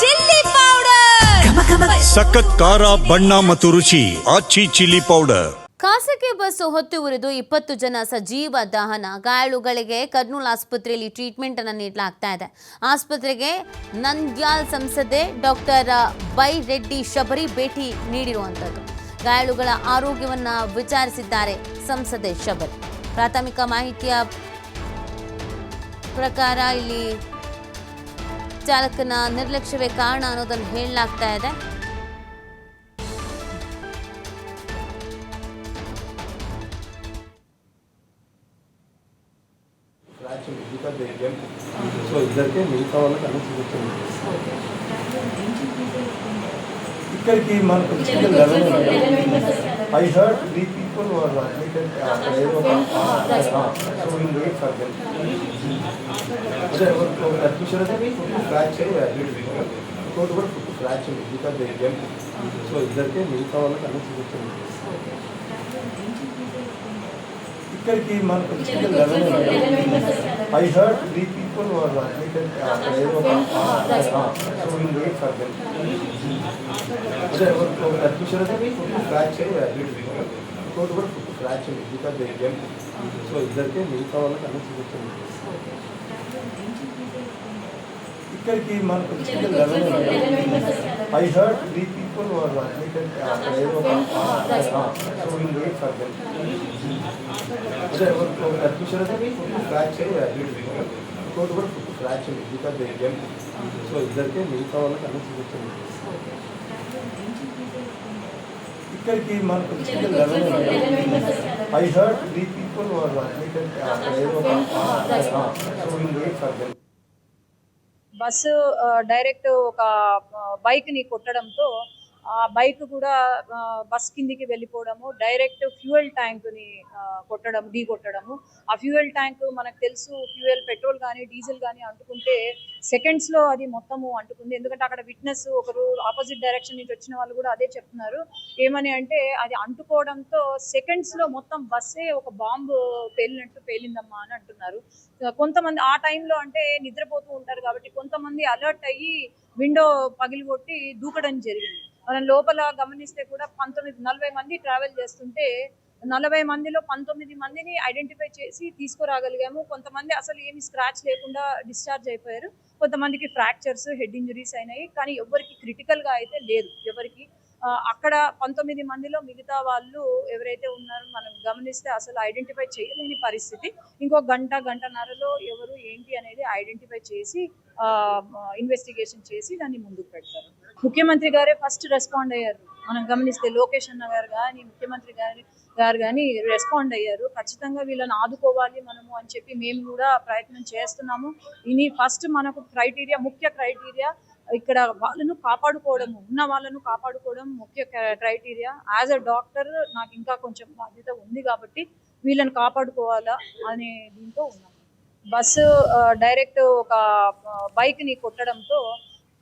Chilli powder ಸಖತ್ ಖಾರ ಬಣ್ಣ ಮತ್ತು ರುಚಿ ಆಚಿ ಚಿಲ್ಲಿ ಪೌಡರ್. ಖಾಸಗಿ ಬಸ್ ಹೊತ್ತು ಉರಿದು 20 ಜನ ಸಜೀವ ದಹನ. ಗಾಯಾಳುಗಳಿಗೆ ಕರ್ನೂಲ್ ಆಸ್ಪತ್ರೆಯಲ್ಲಿ ಟ್ರೀಟ್ಮೆಂಟ್ ಅನ್ನು ನೀಡಲಾಗ್ತಾ ಇದೆ. ಆಸ್ಪತ್ರೆಗೆ ನಂದ್ಯಾಲ್ ಸಂಸದೆ ಡಾಕ್ಟರ್ ಬೈ ರೆಡ್ಡಿ ಶಬರಿ ಭೇಟಿ ನೀಡಿರುವಂಥದ್ದು. ಗಾಯಾಳುಗಳ ಆರೋಗ್ಯವನ್ನ ವಿಚಾರಿಸಿದ್ದಾರೆ ಸಂಸದೆ ಶಬರಿ. ಪ್ರಾಥಮಿಕ ಮಾಹಿತಿಯ ಪ್ರಕಾರ ಇಲ್ಲಿ ಚಾಲಕನ ನಿರ್ಲಕ್ಷ್ಯವೇ ಕಾರಣ ಅನ್ನೋದನ್ನು ಹೇಳಲಾಗ್ತಾ ಇದೆ. సో ఇద్దరికే మిగతా వాళ్ళకి అన్ని చూపించండి. ఇక్కడికి మనకు I heard 3 people were admitted అక్కడ ఏదో so will wait for them. అదే ఒక అడ్మిషన్ ఫ్రాక్చర్ అడ్మిట్ ఇంకోటి కూడా foot fracture because they came. So ఇద్దరికే మిగతా వాళ్ళకి అన్ని చూపించండి. ఇక్కడికి మనకు I heard 3 people were admitted అక్కడ ఏదో so will wait for them. అదే ఒక అడ్మిషన్ ఫ్రాక్చర్ అడ్మిట్ ఇంకోటి కూడా foot fracture because they came. So ఇద్దరికే మిగతా వాళ్ళకి అన్ని చూపించండి. ఇక్కడికి మనకు I heard 3 people were admitted అక్కడ ఏదో so will wait for them. అదే ఒక అడ్మిషన్ ఫ్రాక్చర్ అడ్మిట్ ఇంకోటి కూడా foot fracture because they came. So ఇద్దరికే మిగతా వాళ్ళకి అన్ని చూపించండి. ఇక్కడికి మనకు I heard 3 people were admitted అక్కడ ఏదో so will wait for them. Bus direct ఒక బైక్ని కొట్టడంతో ఆ బైక్ కూడా బస్ కిందికి వెళ్ళిపోవడము, డైరెక్ట్ ఫ్యూయల్ ట్యాంక్ని ఢీ కొట్టడము. ఆ ఫ్యూయల్ ట్యాంక్ మనకు తెలుసు, ఫ్యూయల్ పెట్రోల్ కానీ డీజిల్ కానీ అంటుకుంటే సెకండ్స్లో అది మొత్తము అంటుకుంది. ఎందుకంటే అక్కడ విట్నెస్ ఒకరు ఆపోజిట్ డైరెక్షన్ నుంచి వచ్చిన వాళ్ళు కూడా అదే చెప్తున్నారు. ఏమని అంటే అది అంటుకోవడంతో సెకండ్స్లో మొత్తం బస్సే ఒక బాంబు పేలిందమ్మా అని అంటున్నారు. కొంతమంది ఆ టైంలో అంటే నిద్రపోతూ ఉంటారు కాబట్టి కొంతమంది అలర్ట్ అయ్యి విండో పగిలిగొట్టి దూకడం జరిగింది. మనం లోపల గమనిస్తే కూడా 40 మంది ట్రావెల్ చేస్తుంటే 40 మందిలో 19 మందిని ఐడెంటిఫై చేసి తీసుకురాగలిగాము. కొంతమంది అసలు ఏమి స్క్రాచ్ లేకుండా డిశ్చార్జ్ అయిపోయారు. కొంతమందికి ఫ్రాక్చర్స్, హెడ్ ఇంజరీస్ అయినాయి. కానీ ఎవరికి క్రిటికల్గా అయితే లేదు ఎవరికి. అక్కడ 19 మందిలో మిగతా వాళ్ళు ఎవరైతే ఉన్నారో మనం గమనిస్తే అసలు ఐడెంటిఫై చేయలేని పరిస్థితి. ఇంకో గంటన్నరలో ఎవరు ఏంటి అనేది ఐడెంటిఫై చేసి ఇన్వెస్టిగేషన్ చేసి దాన్ని ముందుకు పెడతారు. ముఖ్యమంత్రి గారే ఫస్ట్ రెస్పాండ్ అయ్యారు. మనం గమనిస్తే లోకేష్ అన్న గారు కానీ ముఖ్యమంత్రి గారు కానీ రెస్పాండ్ అయ్యారు. ఖచ్చితంగా వీళ్ళని ఆదుకోవాలి మనము అని చెప్పి మేము కూడా ప్రయత్నం చేస్తున్నాము. ఇది ఫస్ట్ మనకు ముఖ్య క్రైటీరియా ఇక్కడ వాళ్ళను కాపాడుకోవడము, ఉన్న వాళ్ళను కాపాడుకోవడం ముఖ్య క్రైటీరియా. యాజ్ అ డాక్టర్ నాకు ఇంకా కొంచెం బాధ్యత ఉంది కాబట్టి వీళ్ళని కాపాడుకోవాలా అనే దీంతో ఉన్నాం. బస్సు డైరెక్ట్ ఒక బైక్ని కొట్టడంతో